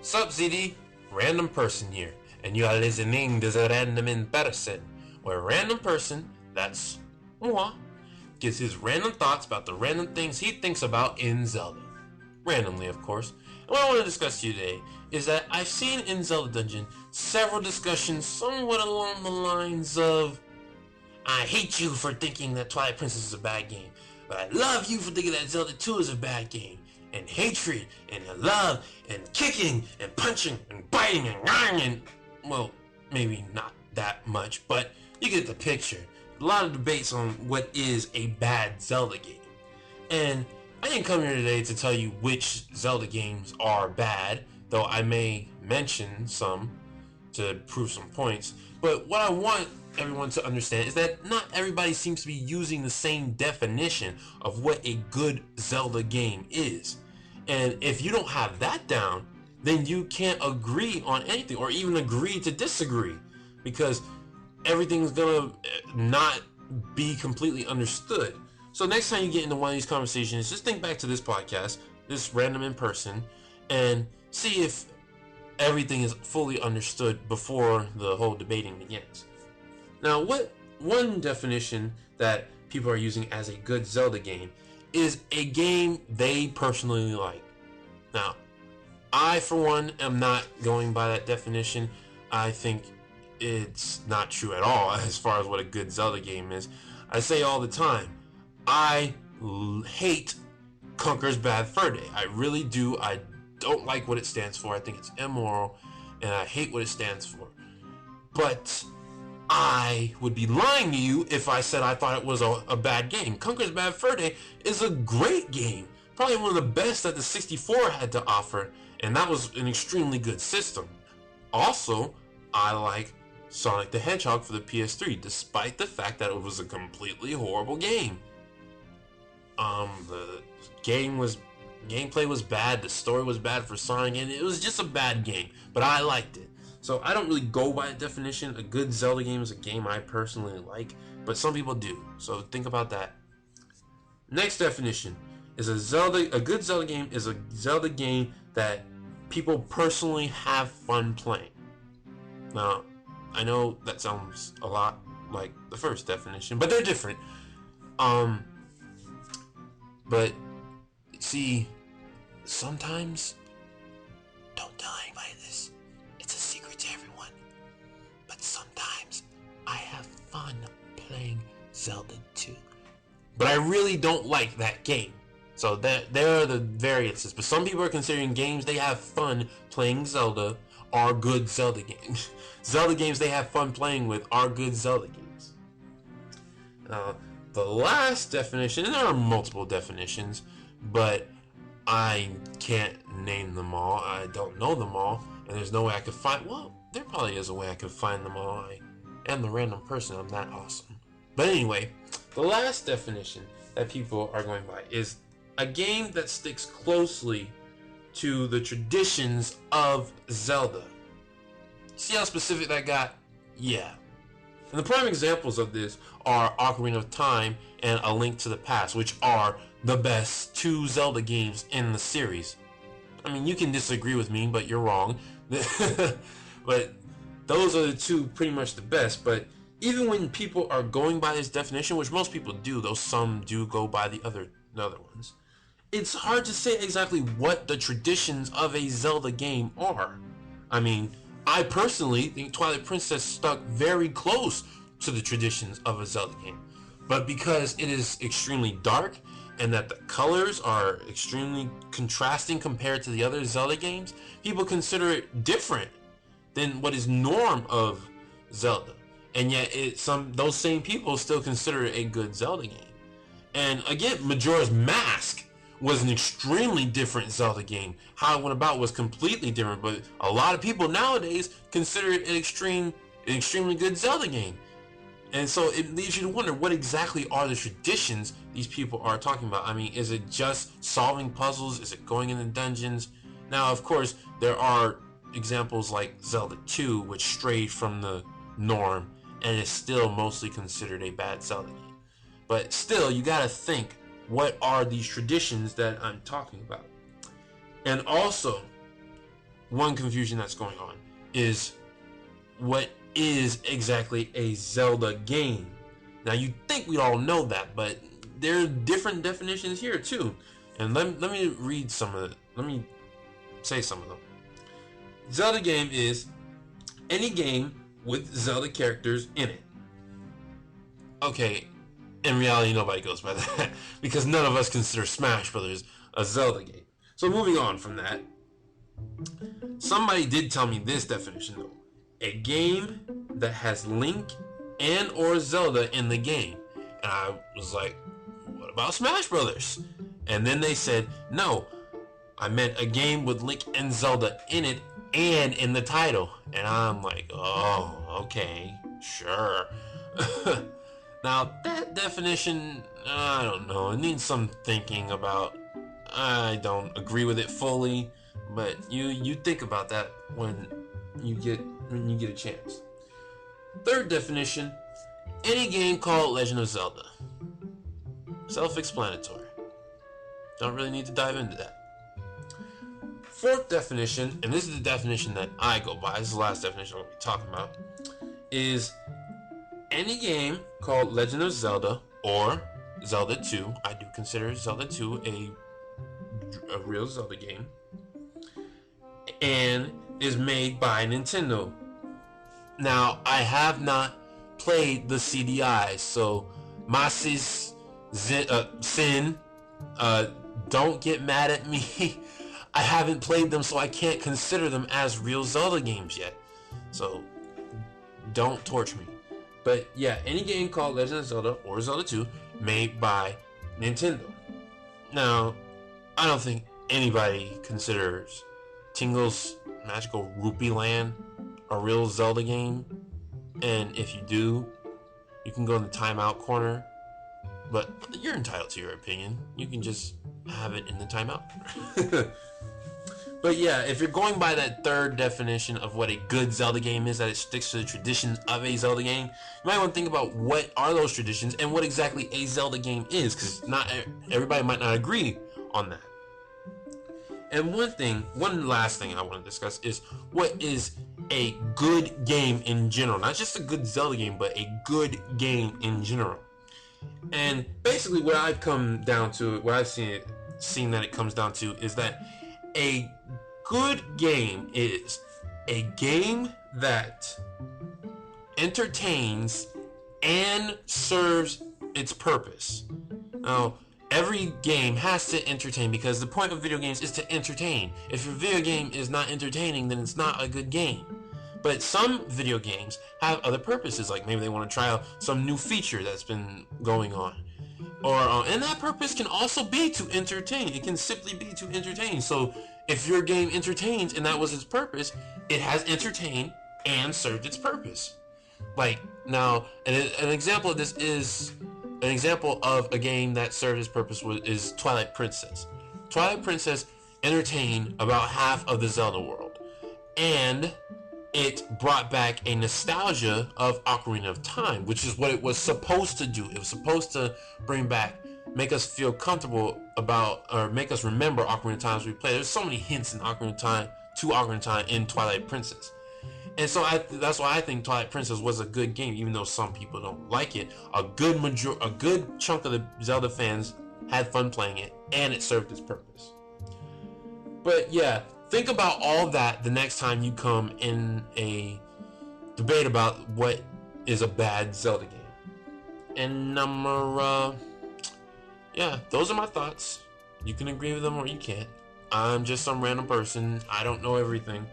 Sup, ZD? Random person here, and you are listening to the Random in Person, where a random person, that's moi, gives his random thoughts about the random things he thinks about in Zelda. Randomly, of course. And what I want to discuss to you today is that I've seen in Zelda Dungeon several discussions somewhat along the lines of, I hate you for thinking that Twilight Princess is a bad game, but I love you for thinking that Zelda 2 is a bad game. And hatred, and love, and kicking, and punching, and biting, and lying, and, well, maybe not that much, but you get the picture. A lot of debates on what is a bad Zelda game. And I didn't come here today to tell you which Zelda games are bad, though I may mention some to prove some points. But what I want everyone to understand is that not everybody seems to be using the same definition of what a good Zelda game is. And if you don't have that down, then you can't agree on anything or even agree to disagree, because everything's gonna not be completely understood. So next time you get into one of these conversations, just think back to this podcast, this Random in Person, and see if everything is fully understood before the whole debating begins. Now, one definition that people are using as a good Zelda game is a game they personally like. Now, I, for one, am not going by that definition. I think it's not true at all as far as what a good Zelda game is. I say all the time, I hate Conker's Bad Fur Day. I really do. I don't like what it stands for. I think it's immoral, and I hate what it stands for. But I would be lying to you if I said I thought it was a bad game. Conker's Bad Fur Day is a great game. Probably one of the best that the 64 had to offer, and that was an extremely good system. Also, I like Sonic the Hedgehog for the PS3, despite the fact that it was a completely horrible game. The gameplay was bad, the story was bad for Sonic, and it was just a bad game, but I liked it. So I don't really go by a definition. A good Zelda game is a game I personally like, but some people do. So think about that. Next definition is a good Zelda game is a Zelda game that people personally have fun playing. Now, I know that sounds a lot like the first definition, but they're different. But see, sometimes, don't tell anybody this. It's a secret to everyone. But sometimes I have fun playing Zelda 2. But I really don't like that game. So there are the variances. But some people are considering games they have fun playing Zelda are good Zelda games. Zelda games they have fun playing with are good Zelda games. The last definition, and there are multiple definitions, but I can't name them all. I don't know them all, and there's no way I could find... Well, there probably is a way I could find them all. I am the random person. I'm that awesome. But anyway, the last definition that people are going by is a game that sticks closely to the traditions of Zelda. See how specific that got? Yeah. And the prime examples of this are Ocarina of Time and A Link to the Past, which are the best two Zelda games in the series. I mean, you can disagree with me, but you're wrong. But those are the two pretty much the best. But even when people are going by this definition, which most people do, though some do go by the other ones, it's hard to say exactly what the traditions of a Zelda game are. I mean, I personally think Twilight Princess stuck very close to the traditions of a Zelda game. But because it is extremely dark and that the colors are extremely contrasting compared to the other Zelda games, people consider it different than what is norm of Zelda. And yet those same people still consider it a good Zelda game. And again, Majora's Mask was an extremely different Zelda game. How it went about was completely different, but a lot of people nowadays consider it an extremely good Zelda game. And so it leaves you to wonder, what exactly are the traditions these people are talking about? I mean, is it just solving puzzles? Is it going into dungeons? Now, of course, there are examples like Zelda 2, which strayed from the norm and is still mostly considered a bad Zelda game. But still, you gotta think, what are these traditions that I'm talking about? And also, one confusion that's going on is what is exactly a Zelda game. Now you think we all know that, but there are different definitions here too. And let me read some of it. Let me say some of them. Zelda game is any game with Zelda characters in it. Okay, in reality nobody goes by that because none of us consider Smash Brothers a Zelda game. So moving on from that, somebody did tell me this definition though. A game that has Link and or Zelda in the game. And I was like, what about Smash Brothers? And then they said, no, I meant a game with Link and Zelda in it and in the title. And I'm like, oh, okay, sure. Now that definition, I don't know, it needs some thinking about. I don't agree with it fully, but you think about that when you get a chance. Third definition, any game called Legend of Zelda. Self-explanatory. Don't really need to dive into that. Fourth definition, and this is the definition that I go by, this is the last definition I'm going to be talking about, is any game called Legend of Zelda or Zelda 2. I do consider Zelda 2 a real Zelda game, and is made by Nintendo. Now, I have not played the CDIs, so Masis Sin, don't get mad at me. I haven't played them, so I can't consider them as real Zelda games yet. So, don't torch me. But yeah, any game called Legend of Zelda or Zelda 2 made by Nintendo. Now, I don't think anybody considers Tingle's Magical Rupee Land a real Zelda game. And if you do, you can go in the timeout corner. But you're entitled to your opinion. You can just have it in the timeout. But yeah, if you're going by that third definition of what a good Zelda game is, that it sticks to the traditions of a Zelda game, you might want to think about what are those traditions and what exactly a Zelda game is, because not everybody might not agree on that. And one last thing I want to discuss is what is a good game in general. Not just a good Zelda game, but a good game in general. And basically what I've come down to, what I've seen that it comes down to, is that a good game is a game that entertains and serves its purpose. Now, every game has to entertain because the point of video games is to entertain. If your video game is not entertaining, then it's not a good game. But some video games have other purposes, like maybe they want to try out some new feature that's been going on. And that purpose can also be to entertain. It can simply be to entertain. So if your game entertains and that was its purpose, it has entertained and served its purpose. Like, now, an example of this is, an example of a game that served its purpose is Twilight Princess. Twilight Princess entertained about half of the Zelda world. And it brought back a nostalgia of Ocarina of Time, which is what it was supposed to do. It was supposed to make us feel comfortable about, or make us remember Ocarina of Time as we play. There's so many hints in Ocarina of Time in Twilight Princess. And so that's why I think Twilight Princess was a good game, even though some people don't like it. A good chunk of the Zelda fans had fun playing it, and it served its purpose. But yeah, think about all that the next time you come in a debate about what is a bad Zelda game. And those are my thoughts. You can agree with them or you can't. I'm just some random person. I don't know everything.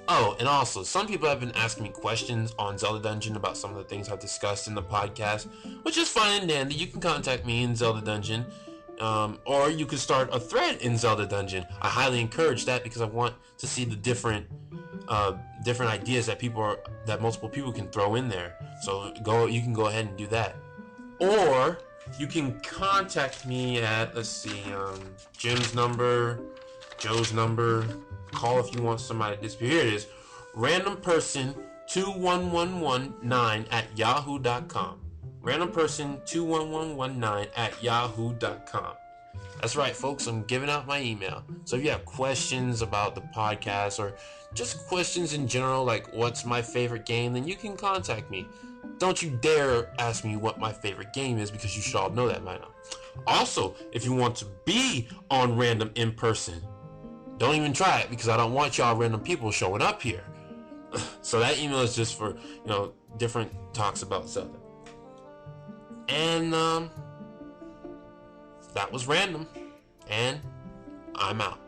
Oh, and also, some people have been asking me questions on Zelda Dungeon about some of the things I've discussed in the podcast, which is fine and dandy. You can contact me in Zelda Dungeon. Or you could start a thread in Zelda Dungeon. I highly encourage that because I want to see the different ideas that multiple people can throw in there. So you can go ahead and do that. Or you can contact me at, Jim's number, Joe's number. Call if you want somebody to disappear. Here it is. randomperson21119@yahoo.com. randomperson21119@yahoo.com. That's right, folks. I'm giving out my email. So if you have questions about the podcast or just questions in general, like what's my favorite game, then you can contact me. Don't you dare ask me what my favorite game is, because you should all know that by now. Also, if you want to be on Random in person, don't even try it, because I don't want y'all random people showing up here. So that email is just for, different talks about Zelda. And that was Random, and I'm out.